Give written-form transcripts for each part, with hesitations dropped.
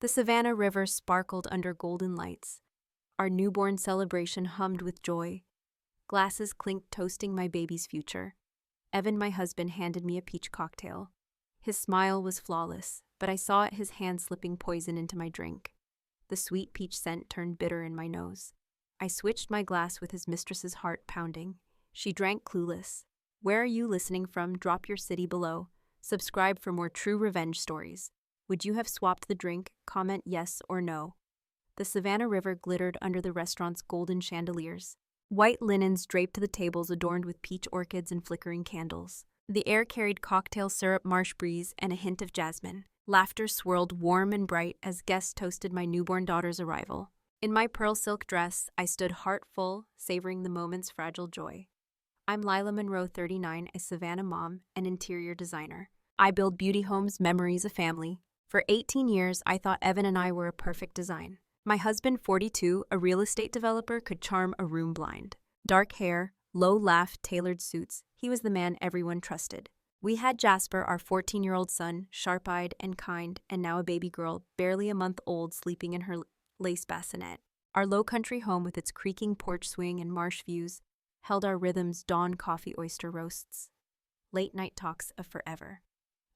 The Savannah River sparkled under golden lights. Our newborn celebration hummed with joy. Glasses clinked, toasting my baby's future. Evan, my husband, handed me a peach cocktail. His smile was flawless, but I saw his hand slipping poison into my drink. The sweet peach scent turned bitter in my nose. I switched my glass with his mistress's heart pounding. She drank clueless. Where are you listening from? Drop your city below. Subscribe for more true revenge stories. Would you have swapped the drink? Comment yes or no. The Savannah River glittered under the restaurant's golden chandeliers. White linens draped the tables adorned with peach orchids and flickering candles. The air carried cocktail syrup, marsh breeze, and a hint of jasmine. Laughter swirled warm and bright as guests toasted my newborn daughter's arrival. In my pearl silk dress, I stood heart full, savoring the moment's fragile joy. I'm Lila Monroe, 39, a Savannah mom and interior designer. I build beauty homes, memories, a family. For 18 years, I thought Evan and I were a perfect design. My husband, 42, a real estate developer, could charm a room blind. Dark hair, low laugh, tailored suits, he was the man everyone trusted. We had Jasper, our 14-year-old son, sharp-eyed and kind, and now a baby girl, barely a month old, sleeping in her lace bassinet. Our low-country home with its creaking porch swing and marsh views held our rhythms, dawn coffee, oyster roasts. Late-night talks of forever.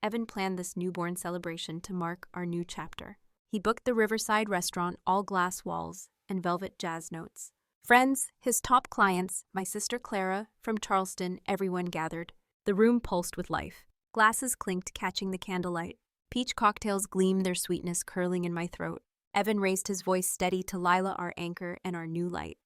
Evan planned this newborn celebration to mark our new chapter. He booked the Riverside restaurant, all glass walls and velvet jazz notes. Friends, his top clients, my sister Clara from Charleston, everyone gathered. The room pulsed with life. Glasses clinked, catching the candlelight. Peach cocktails gleamed, their sweetness curling in my throat. Evan raised his voice steady to Lila, our anchor and our new light.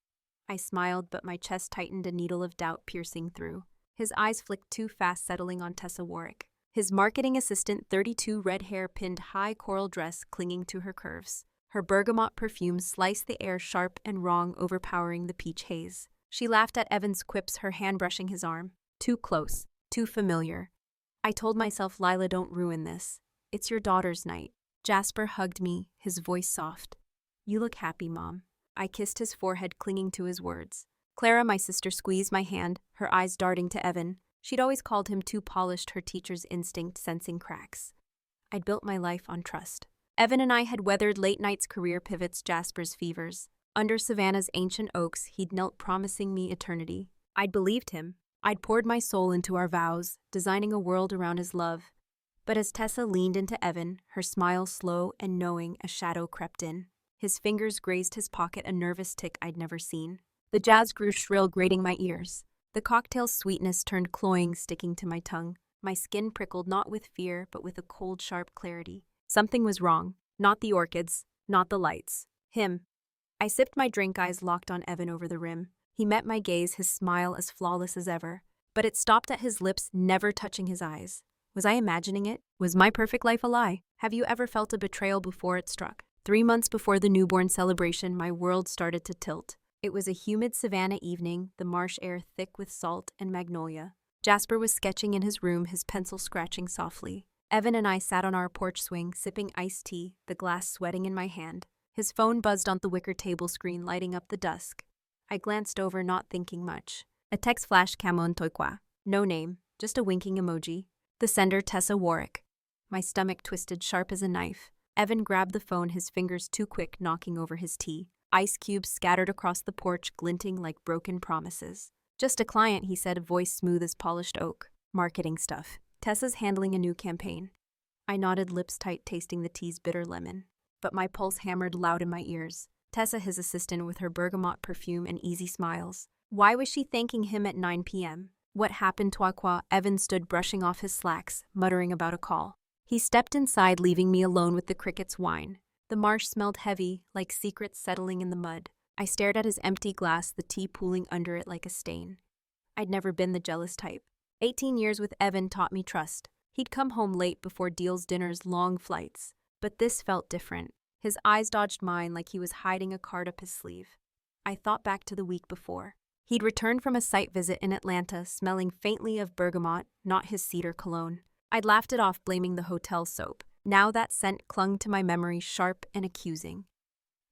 I smiled, but my chest tightened, a needle of doubt piercing through. His eyes flicked too fast, settling on Tessa Warwick. His marketing assistant, 32, red hair pinned high coral dress clinging to her curves. Her bergamot perfume sliced the air sharp and wrong, overpowering the peach haze. She laughed at Evan's quips, her hand brushing his arm. Too close, too familiar. I told myself, Lila, don't ruin this. It's your daughter's night. Jasper hugged me, his voice soft. You look happy, Mom. I kissed his forehead, clinging to his words. Clara, my sister, squeezed my hand, her eyes darting to Evan. She'd always called him too polished, her teacher's instinct sensing cracks. I'd built my life on trust. Evan and I had weathered late nights, career pivots, Jasper's fevers. Under Savannah's ancient oaks, he'd knelt, promising me eternity. I'd believed him. I'd poured my soul into our vows, designing a world around his love. But as Tessa leaned into Evan, her smile slow and knowing, a shadow crept in. His fingers grazed his pocket, a nervous tick I'd never seen. The jazz grew shrill, grating my ears. The cocktail's sweetness turned cloying, sticking to my tongue. My skin prickled, not with fear, but with a cold, sharp clarity. Something was wrong. Not the orchids, not the lights. Him. I sipped my drink, eyes locked on Evan over the rim. He met my gaze, his smile as flawless as ever. But it stopped at his lips, never touching his eyes. Was I imagining it? Was my perfect life a lie? Have you ever felt a betrayal before it struck? 3 months before the newborn celebration, my world started to tilt. It was a humid Savannah evening, the marsh air thick with salt and magnolia. Jasper was sketching in his room, his pencil scratching softly. Evan and I sat on our porch swing, sipping iced tea, the glass sweating in my hand. His phone buzzed on the wicker table screen, lighting up the dusk. I glanced over, not thinking much. A text flashed, Camon Toikwa. No name, just a winking emoji. The sender, Tessa Warwick. My stomach twisted, sharp as a knife. Evan grabbed the phone, his fingers too quick, knocking over his tea. Ice cubes scattered across the porch, glinting like broken promises. Just a client, he said, a voice smooth as polished oak. Marketing stuff. Tessa's handling a new campaign. I nodded, lips tight, tasting the tea's bitter lemon. But my pulse hammered loud in my ears. Tessa, his assistant, with her bergamot perfume and easy smiles. Why was she thanking him at 9 p.m.? What happened, Toikwa? Evan stood brushing off his slacks, muttering about a call. He stepped inside, leaving me alone with the cricket's whine. The marsh smelled heavy, like secrets settling in the mud. I stared at his empty glass, the tea pooling under it like a stain. I'd never been the jealous type. 18 years with Evan taught me trust. He'd come home late before deals, dinners, long flights. But this felt different. His eyes dodged mine like he was hiding a card up his sleeve. I thought back to the week before. He'd returned from a site visit in Atlanta, smelling faintly of bergamot, not his cedar cologne. I'd laughed it off, blaming the hotel soap. Now that scent clung to my memory, sharp and accusing.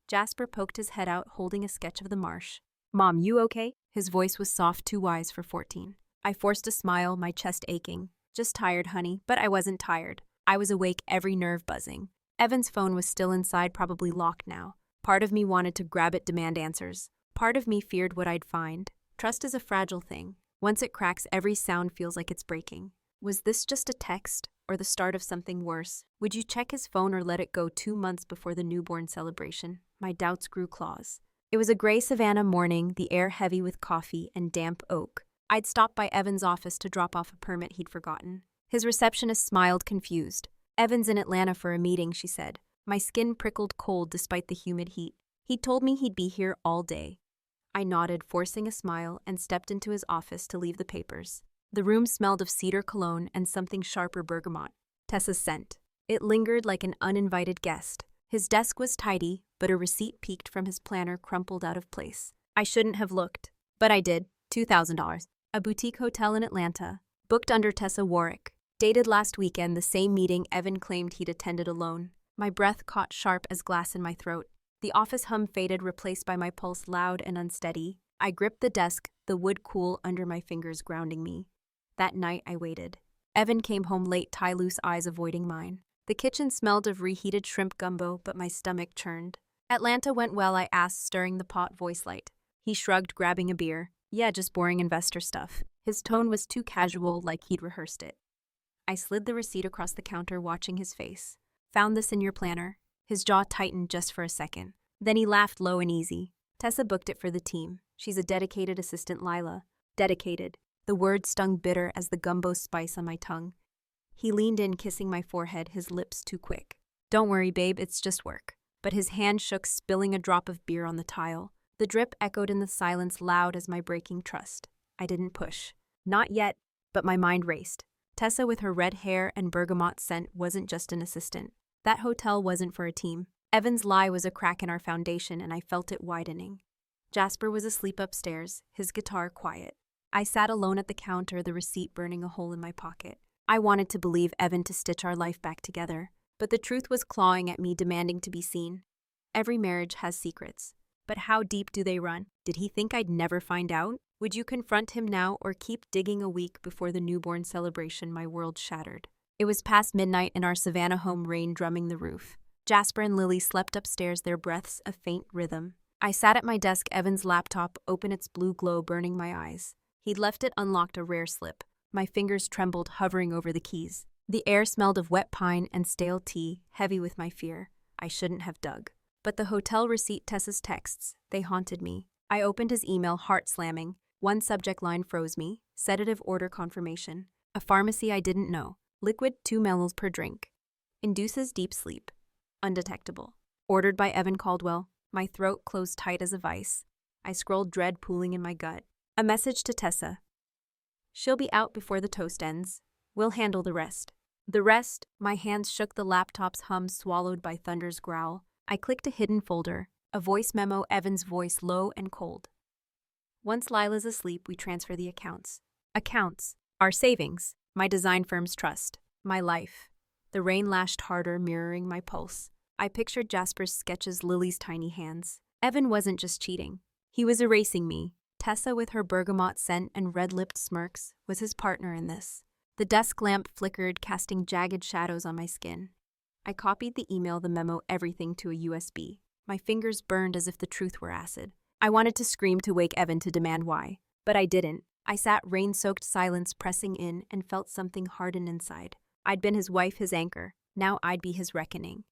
Jasper poked his head out, holding a sketch of the marsh. Mom, you okay? His voice was soft, too wise for 14. I forced a smile, my chest aching. Just tired, honey, but I wasn't tired. I was awake, every nerve buzzing. Evan's phone was still inside, probably locked now. Part of me wanted to grab it, demand answers. Part of me feared what I'd find. Trust is a fragile thing. Once it cracks, every sound feels like it's breaking. Was this just a text, or the start of something worse? Would you check his phone or let it go 2 months before the newborn celebration? My doubts grew claws. It was a gray Savannah morning, the air heavy with coffee and damp oak. I'd stopped by Evan's office to drop off a permit he'd forgotten. His receptionist smiled, confused. "Evan's in Atlanta for a meeting," she said. My skin prickled cold despite the humid heat. He told me he'd be here all day. I nodded, forcing a smile, and stepped into his office to leave the papers. The room smelled of cedar cologne and something sharper bergamot. Tessa's scent. It lingered like an uninvited guest. His desk was tidy, but a receipt peeked from his planner, crumpled out of place. I shouldn't have looked, but I did. $2,000. A boutique hotel in Atlanta. Booked under Tessa Warwick. Dated last weekend, the same meeting Evan claimed he'd attended alone. My breath caught sharp as glass in my throat. The office hum faded, replaced by my pulse, loud and unsteady. I gripped the desk, the wood cool under my fingers, grounding me. That night, I waited. Evan came home late, tie loose eyes avoiding mine. The kitchen smelled of reheated shrimp gumbo, but my stomach churned. "Atlanta went well?" I asked, stirring the pot, voice light. He shrugged, grabbing a beer. "Yeah, just boring investor stuff." His tone was too casual, like he'd rehearsed it. I slid the receipt across the counter, watching his face. "Found this in your planner?" His jaw tightened just for a second. Then he laughed low and easy. "Tessa booked it for the team. She's a dedicated assistant, Lila." Dedicated. The word stung bitter as the gumbo spice on my tongue. He leaned in, kissing my forehead, his lips too quick. "Don't worry, babe, it's just work." But his hand shook, spilling a drop of beer on the tile. The drip echoed in the silence, loud as my breaking trust. I didn't push. Not yet, but my mind raced. Tessa, with her red hair and bergamot scent, wasn't just an assistant. That hotel wasn't for a team. Evan's lie was a crack in our foundation, and I felt it widening. Jasper was asleep upstairs, his guitar quiet. I sat alone at the counter, the receipt burning a hole in my pocket. I wanted to believe Evan, to stitch our life back together, but the truth was clawing at me, demanding to be seen. Every marriage has secrets, but how deep do they run? Did he think I'd never find out? Would you confront him now or keep digging? A week before the newborn celebration, my world shattered. It was past midnight in our Savannah home, rain drumming the roof. Jasper and Lily slept upstairs, their breaths a faint rhythm. I sat at my desk, Evan's laptop open, its blue glow burning my eyes. He'd left it unlocked, a rare slip. My fingers trembled, hovering over the keys. The air smelled of wet pine and stale tea, heavy with my fear. I shouldn't have dug. But the hotel receipt, Tessa's texts, they haunted me. I opened his email, heart slamming. One subject line froze me. Sedative order confirmation. A pharmacy I didn't know. Liquid 2 mL per drink. Induces deep sleep. Undetectable. Ordered by Evan Caldwell. My throat closed tight as a vice. I scrolled, dread pooling in my gut. A message to Tessa. "She'll be out before the toast ends. We'll handle the rest." The rest? My hands shook, the laptop's hum swallowed by thunder's growl. I clicked a hidden folder. A voice memo, Evan's voice, low and cold. "Once Lila's asleep, we transfer the accounts." Accounts. Our savings. My design firm's trust. My life. The rain lashed harder, mirroring my pulse. I pictured Jasper's sketches, Lily's tiny hands. Evan wasn't just cheating. He was erasing me. Tessa, with her bergamot scent and red-lipped smirks, was his partner in this. The desk lamp flickered, casting jagged shadows on my skin. I copied the email, the memo, everything to a USB. My fingers burned as if the truth were acid. I wanted to scream, to wake Evan, to demand why. But I didn't. I sat, rain-soaked silence pressing in, and felt something harden inside. I'd been his wife, his anchor. Now I'd be his reckoning.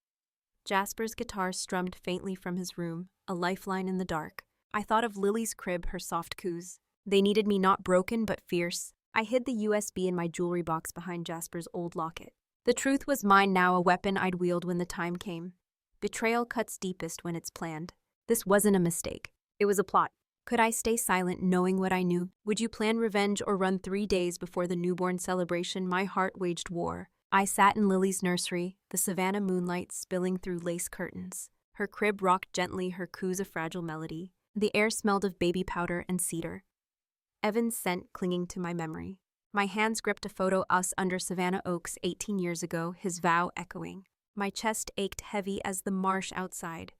Jasper's guitar strummed faintly from his room, a lifeline in the dark. I thought of Lily's crib, her soft coos. They needed me, not broken, but fierce. I hid the USB in my jewelry box behind Jasper's old locket. The truth was mine now, a weapon I'd wield when the time came. Betrayal cuts deepest when it's planned. This wasn't a mistake. It was a plot. Could I stay silent, knowing what I knew? Would you plan revenge or run 3 days before the newborn celebration? My heart waged war. I sat in Lily's nursery, the Savannah moonlight spilling through lace curtains. Her crib rocked gently, her coos a fragile melody. The air smelled of baby powder and cedar. Evan's scent clinging to my memory. My hands gripped a photo, us under Savannah oaks 18 years ago, his vow echoing. My chest ached heavy as the marsh outside.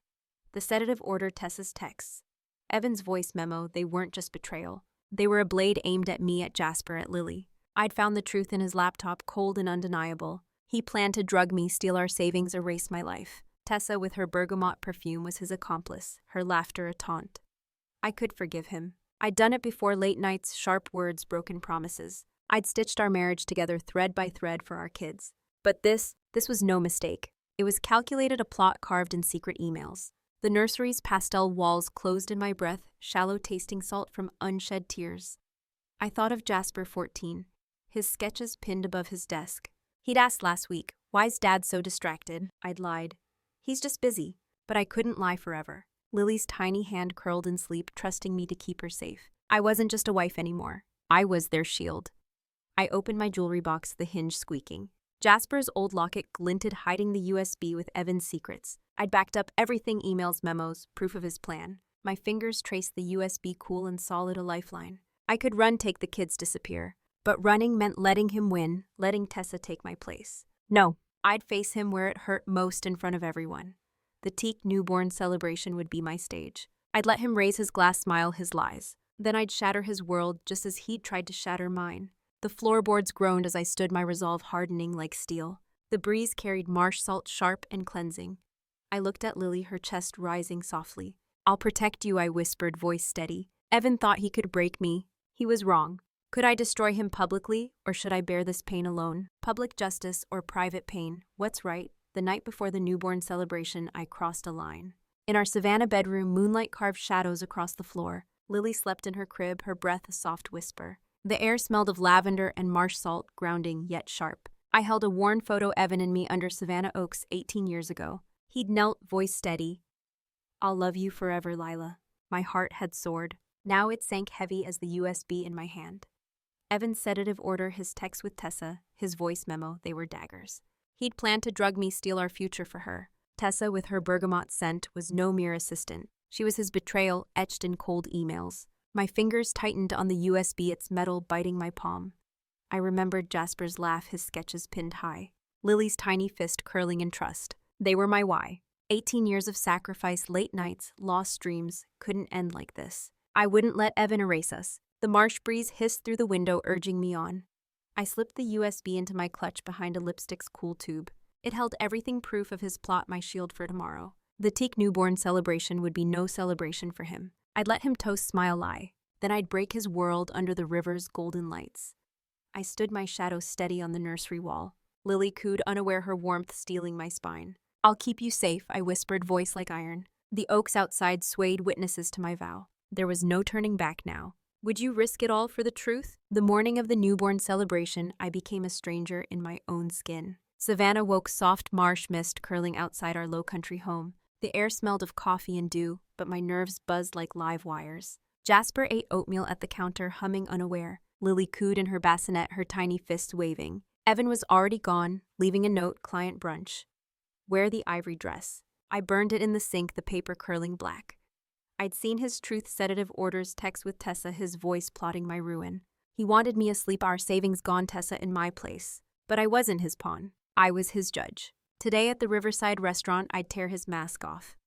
The sedative order, Tessa's texts. Evan's voice memo, they weren't just betrayal. They were a blade aimed at me, at Jasper, at Lily. I'd found the truth in his laptop, cold and undeniable. He planned to drug me, steal our savings, erase my life. Tessa, with her bergamot perfume, was his accomplice, her laughter a taunt. I could forgive him. I'd done it before: late nights, sharp words, broken promises. I'd stitched our marriage together thread by thread for our kids. But this was no mistake. It was calculated, a plot carved in secret emails. The nursery's pastel walls closed in my breath, shallow tasting salt from unshed tears. I thought of Jasper, 14, his sketches pinned above his desk. He'd asked last week, "Why's Dad so distracted?" I'd lied. "He's just busy." But I couldn't lie forever. Lily's tiny hand curled in sleep, trusting me to keep her safe. I wasn't just a wife anymore. I was their shield. I opened my jewelry box, the hinge squeaking. Jasper's old locket glinted, hiding the USB with Evan's secrets. I'd backed up everything: emails, memos, proof of his plan. My fingers traced the USB, cool and solid, a lifeline. I could run, take the kids, disappear. But running meant letting him win, letting Tessa take my place. No, I'd face him where it hurt most, in front of everyone. The teak newborn celebration would be my stage. I'd let him raise his glass smile, his lies. Then I'd shatter his world just as he'd tried to shatter mine. The floorboards groaned as I stood, my resolve hardening like steel. The breeze carried marsh salt, sharp and cleansing. I looked at Lily, her chest rising softly. "I'll protect you," I whispered, voice steady. Evan thought he could break me. He was wrong. Could I destroy him publicly, or should I bear this pain alone? Public justice or private pain? What's right? The night before the newborn celebration, I crossed a line. In our Savannah bedroom, moonlight carved shadows across the floor. Lily slept in her crib, her breath a soft whisper. The air smelled of lavender and marsh salt, grounding yet sharp. I held a worn photo, Evan and me, under Savannah oaks 18 years ago. He'd knelt, voice steady. "I'll love you forever, Lila." My heart had soared. Now it sank heavy as the USB in my hand. Evan's sedative order, his text with Tessa, his voice memo, they were daggers. He'd planned to drug me, steal our future for her. Tessa, with her bergamot scent, was no mere assistant. She was his betrayal, etched in cold emails. My fingers tightened on the USB, its metal biting my palm. I remembered Jasper's laugh, his sketches pinned high. Lily's tiny fist curling in trust. They were my why. 18 years of sacrifice, late nights, lost dreams, couldn't end like this. I wouldn't let Evan erase us. The marsh breeze hissed through the window, urging me on. I slipped the USB into my clutch behind a lipstick's cool tube. It held everything: proof of his plot, my shield for tomorrow. The teak newborn celebration would be no celebration for him. I'd let him toast, smile, lie. Then I'd break his world under the river's golden lights. I stood, my shadow steady on the nursery wall. Lily cooed, unaware, her warmth stealing my spine. "I'll keep you safe," I whispered, voice like iron. The oaks outside swayed, witnesses to my vow. There was no turning back now. Would you risk it all for the truth? The morning of the newborn celebration, I became a stranger in my own skin. Savannah woke, soft marsh mist curling outside our low-country home. The air smelled of coffee and dew, but my nerves buzzed like live wires. Jasper ate oatmeal at the counter, humming unaware. Lily cooed in her bassinet, her tiny fists waving. Evan was already gone, leaving a note: client brunch. Wear the ivory dress. I burned it in the sink, the paper curling black. I'd seen his truth sedative orders text with Tessa, his voice plotting my ruin. He wanted me asleep, our savings gone, Tessa in my place. But I wasn't his pawn. I was his judge. Today at the Riverside restaurant, I'd tear his mask off.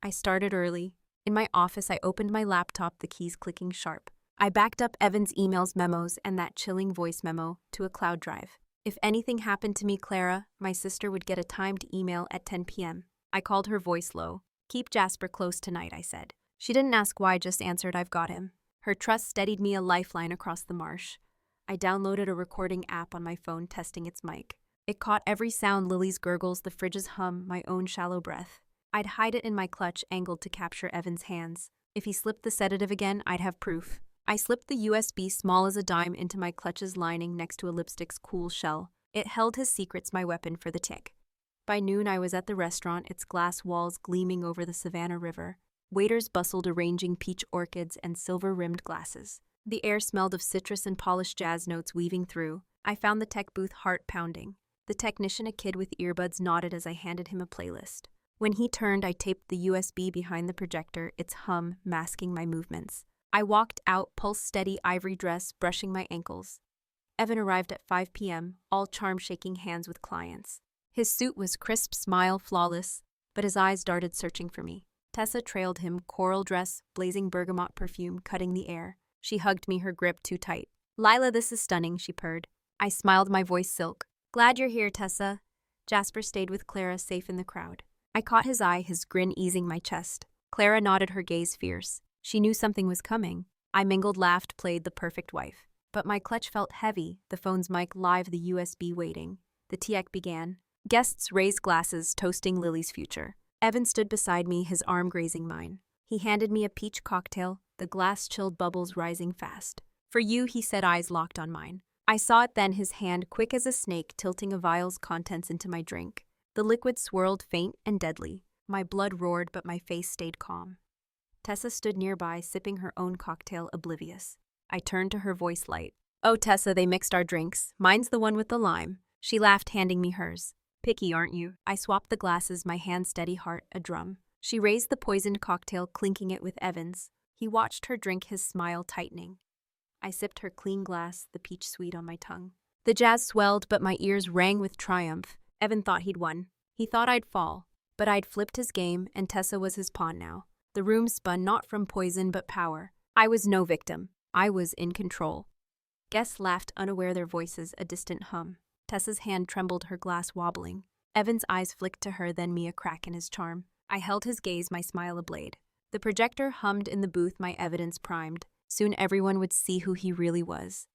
I started early. In my office, I opened my laptop, the keys clicking sharp. I backed up Evan's emails, memos, and that chilling voice memo to a cloud drive. If anything happened to me, Clara, my sister, would get a timed email at 10 p.m. I called her, voice low. "Keep Jasper close tonight," I said. She didn't ask why, just answered, "I've got him." Her trust steadied me, a lifeline across the marsh. I downloaded a recording app on my phone, testing its mic. It caught every sound: Lily's gurgles, the fridge's hum, my own shallow breath. I'd hide it in my clutch, angled to capture Evan's hands. If he slipped the sedative again, I'd have proof. I slipped the USB, small as a dime, into my clutch's lining next to a lipstick's cool shell. It held his secrets, my weapon for the tick. By noon, I was at the restaurant, its glass walls gleaming over the Savannah River. Waiters bustled, arranging peach orchids and silver-rimmed glasses. The air smelled of citrus and polished jazz notes weaving through. I found the tech booth, heart pounding. The technician, a kid with earbuds, nodded as I handed him a playlist. When he turned, I taped the USB behind the projector, its hum masking my movements. I walked out, pulse steady, ivory dress, brushing my ankles. Evan arrived at 5 p.m., all charm, shaking hands with clients. His suit was crisp, smile flawless, but his eyes darted, searching for me. Tessa trailed him, coral dress, blazing bergamot perfume, cutting the air. She hugged me, her grip too tight. "Lila, this is stunning," she purred. I smiled, my voice silk. "Glad you're here, Tessa." Jasper stayed with Clara, safe in the crowd. I caught his eye, his grin easing my chest. Clara nodded, her gaze fierce. She knew something was coming. I mingled, laughed, played the perfect wife. But my clutch felt heavy, the phone's mic live, the USB waiting. The TX began. Guests raised glasses, toasting Lily's future. Evan stood beside me, his arm grazing mine. He handed me a peach cocktail, the glass-chilled bubbles rising fast. For you, he said, eyes locked on mine. I saw it then, his hand quick as a snake, tilting a vial's contents into my drink. The liquid swirled, faint and deadly. My blood roared, but my face stayed calm. Tessa stood nearby, sipping her own cocktail, oblivious. I turned to her, voice light. Oh, Tessa, they mixed our drinks. Mine's the one with the lime. She laughed, handing me hers. Picky, aren't you? I swapped the glasses, my hand steady, heart a drum. She raised the poisoned cocktail, clinking it with Evan's. He watched her drink, his smile tightening. I sipped her clean glass, the peach sweet on my tongue. The jazz swelled, but my ears rang with triumph. Evan thought he'd won. He thought I'd fall. But I'd flipped his game, and Tessa was his pawn now. The room spun, not from poison, but power. I was no victim. I was in control. Guests laughed, unaware, their voices a distant hum. Tessa's hand trembled, her glass wobbling. Evan's eyes flicked to her, then me, a crack in his charm. I held his gaze, my smile a blade. The projector hummed in the booth, my evidence primed. Soon everyone would see who he really was.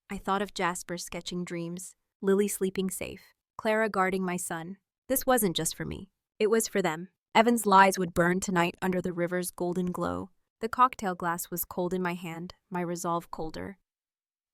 I thought of Jasper sketching dreams, Lily sleeping safe, Clara guarding my son. This wasn't just for me. It was for them. Evan's lies would burn tonight under the river's golden glow. The cocktail glass was cold in my hand, my resolve colder.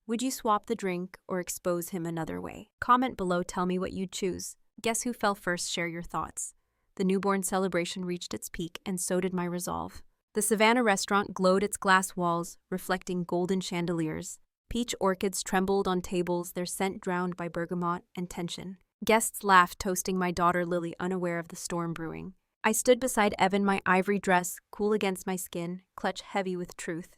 Would you swap the drink or expose him another way? Comment below, tell me what you'd choose. Guess who fell first? Share your thoughts. The newborn celebration reached its peak, and so did my resolve. The Savannah restaurant glowed, its glass walls reflecting golden chandeliers. Peach orchids trembled on tables, their scent drowned by bergamot and tension. Guests laughed, toasting my daughter Lily, unaware of the storm brewing. I stood beside Evan, my ivory dress cool against my skin, clutch heavy with truth.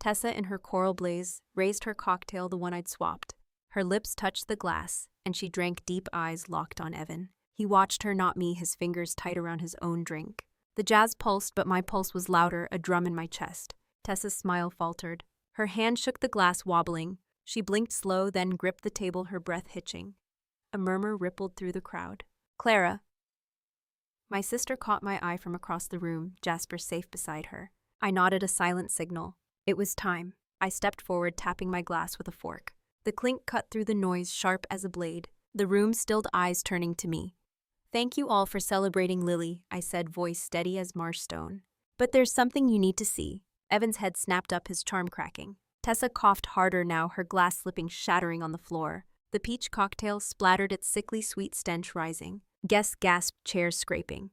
Tessa, in her coral blaze, raised her cocktail, the one I'd swapped. Her lips touched the glass, and she drank, deep, eyes locked on Evan. He watched her, not me, his fingers tight around his own drink. The jazz pulsed, but my pulse was louder, a drum in my chest. Tessa's smile faltered. Her hand shook, the glass wobbling. She blinked slow, then gripped the table, her breath hitching. A murmur rippled through the crowd. Clara. My sister caught my eye from across the room, Jasper safe beside her. I nodded, a silent signal. It was time. I stepped forward, tapping my glass with a fork. The clink cut through the noise, sharp as a blade. The room stilled, eyes turning to me. Thank you all for celebrating Lily, I said, voice steady as marsh stone. But there's something you need to see. Evan's head snapped up, his charm cracking. Tessa coughed harder now, her glass slipping, shattering on the floor. The peach cocktail splattered, its sickly sweet stench rising. Guests gasped, chairs scraping.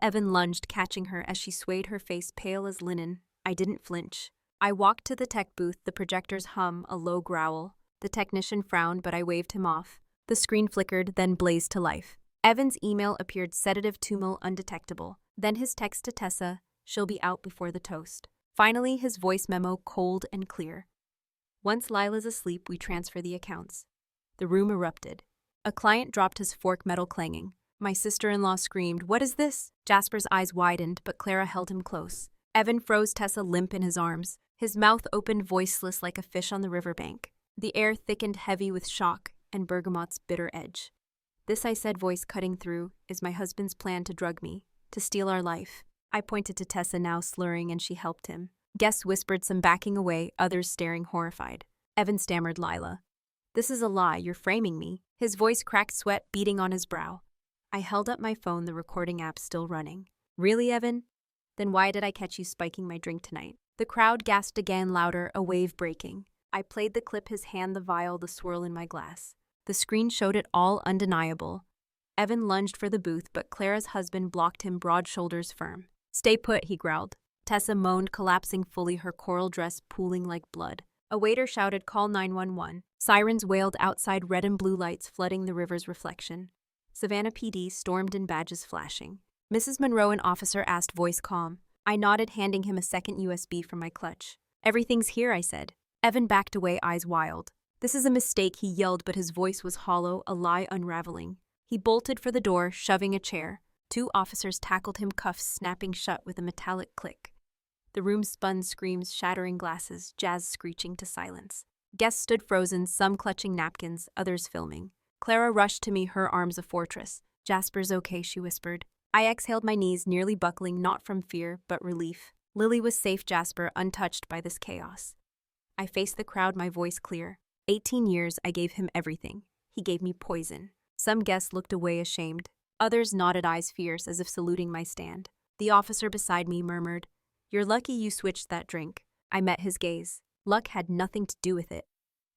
Evan lunged, catching her as she swayed, her face pale as linen. I didn't flinch. I walked to the tech booth, the projector's hum, a low growl. The technician frowned, but I waved him off. The screen flickered, then blazed to life. Evan's email appeared, sedative tumult undetectable. Then his text to Tessa, she'll be out before the toast. Finally, his voice memo, cold and clear. Once Lila's asleep, we transfer the accounts. The room erupted. A client dropped his fork, metal clanging. My sister-in-law screamed, "What is this?" Jasper's eyes widened, but Clara held him close. Evan froze, Tessa limp in his arms. His mouth opened, voiceless like a fish on the riverbank. The air thickened, heavy with shock and bergamot's bitter edge. This, I said, voice cutting through, is my husband's plan to drug me, to steal our life. I pointed to Tessa, now slurring, and she helped him. Guests whispered, some backing away, others staring horrified. Evan stammered, "Lila. This is a lie, you're framing me." His voice cracked, sweat beading on his brow. I held up my phone, the recording app still running. Really, Evan? Then why did I catch you spiking my drink tonight? The crowd gasped again, louder, a wave breaking. I played the clip, his hand the vial, the swirl in my glass. The screen showed it all, undeniable. Evan lunged for the booth, but Clara's husband blocked him, broad shoulders firm. "Stay put," he growled. Tessa moaned, collapsing fully, her coral dress pooling like blood. A waiter shouted, "Call 911. Sirens wailed outside, red and blue lights flooding the river's reflection. Savannah PD stormed in, badges flashing. Mrs. Monroe, an officer, asked, voice calm. I nodded, handing him a second USB from my clutch. "Everything's here," I said. Evan backed away, eyes wild. "This is a mistake," he yelled, but his voice was hollow, a lie unraveling. He bolted for the door, shoving a chair. 2 officers tackled him, cuffs snapping shut with a metallic click. The room spun, screams, shattering glasses, jazz screeching to silence. Guests stood frozen, some clutching napkins, others filming. Clara rushed to me, her arms a fortress. Jasper's okay, she whispered. I exhaled, my knees nearly buckling, not from fear, but relief. Lily was safe, Jasper, untouched by this chaos. I faced the crowd, my voice clear. 18 years, I gave him everything. He gave me poison. Some guests looked away ashamed. Others nodded, eyes fierce, as if saluting my stand. The officer beside me murmured, You're lucky you switched that drink. I met his gaze. Luck had nothing to do with it.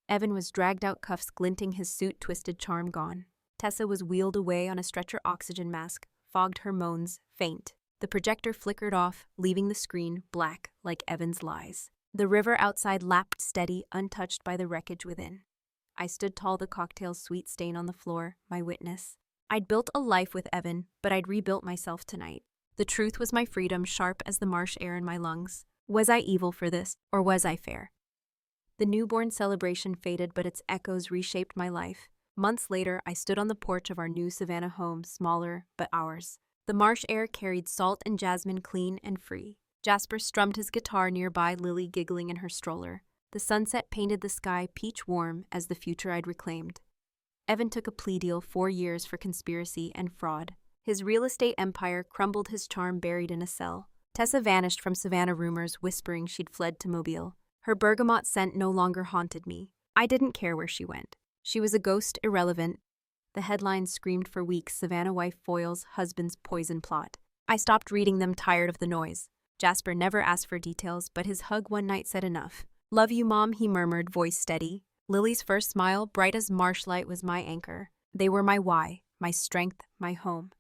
Evan was dragged out, cuffs glinting, his suit twisted, charm gone. Tessa was wheeled away on a stretcher, oxygen mask fogged her moans, faint. The projector flickered off, leaving the screen black like Evan's lies. The river outside lapped steady, untouched by the wreckage within. I stood tall, the cocktail's sweet stain on the floor, my witness. I'd built a life with Evan, but I'd rebuilt myself tonight. The truth was my freedom, sharp as the marsh air in my lungs. Was I evil for this, or was I fair? The newborn celebration faded, but its echoes reshaped my life. Months later, I stood on the porch of our new Savannah home, smaller, but ours. The marsh air carried salt and jasmine, clean and free. Jasper strummed his guitar nearby, Lily giggling in her stroller. The sunset painted the sky peach warm as the future I'd reclaimed. Evan took a plea deal, 4 years for conspiracy and fraud. His real estate empire crumbled, his charm buried in a cell. Tessa vanished from Savannah, rumors whispering she'd fled to Mobile. Her bergamot scent no longer haunted me. I didn't care where she went. She was a ghost, irrelevant. The headlines screamed for weeks, Savannah wife foils husband's poison plot. I stopped reading them, tired of the noise. Jasper never asked for details, but his hug one night said enough. Love you, Mom, he murmured, voice steady. Lily's first smile, bright as marshlight, was my anchor. They were my why, my strength, my home.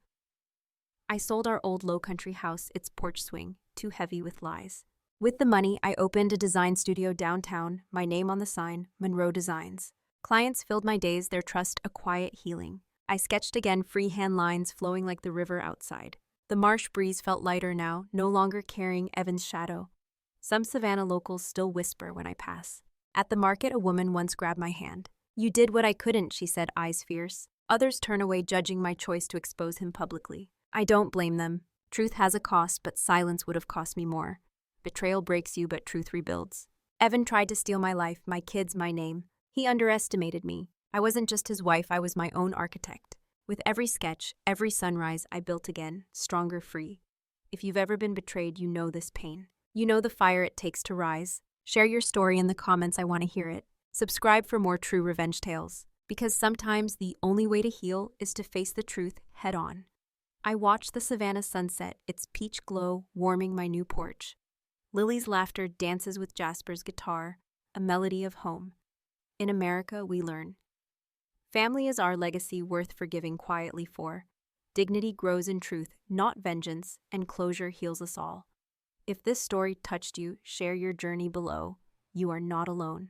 I sold our old low-country house, its porch swing, too heavy with lies. With the money, I opened a design studio downtown, my name on the sign, Monroe Designs. Clients filled my days, their trust a quiet healing. I sketched again, freehand lines flowing like the river outside. The marsh breeze felt lighter now, no longer carrying Evan's shadow. Some Savannah locals still whisper when I pass. At the market, a woman once grabbed my hand. You did what I couldn't, she said, eyes fierce. Others turn away, judging my choice to expose him publicly. I don't blame them. Truth has a cost, but silence would have cost me more. Betrayal breaks you, but truth rebuilds. Evan tried to steal my life, my kids, my name. He underestimated me. I wasn't just his wife, I was my own architect. With every sketch, every sunrise, I built again, stronger, free. If you've ever been betrayed, you know this pain. You know the fire it takes to rise. Share your story in the comments, I want to hear it. Subscribe for more true revenge tales. Because sometimes the only way to heal is to face the truth head on. I watched the Savannah sunset, its peach glow warming my new porch. Lily's laughter dances with Jasper's guitar, a melody of home. In America, we learn. Family is our legacy, worth forgiving quietly for. Dignity grows in truth, not vengeance, and closure heals us all. If this story touched you, share your journey below. You are not alone.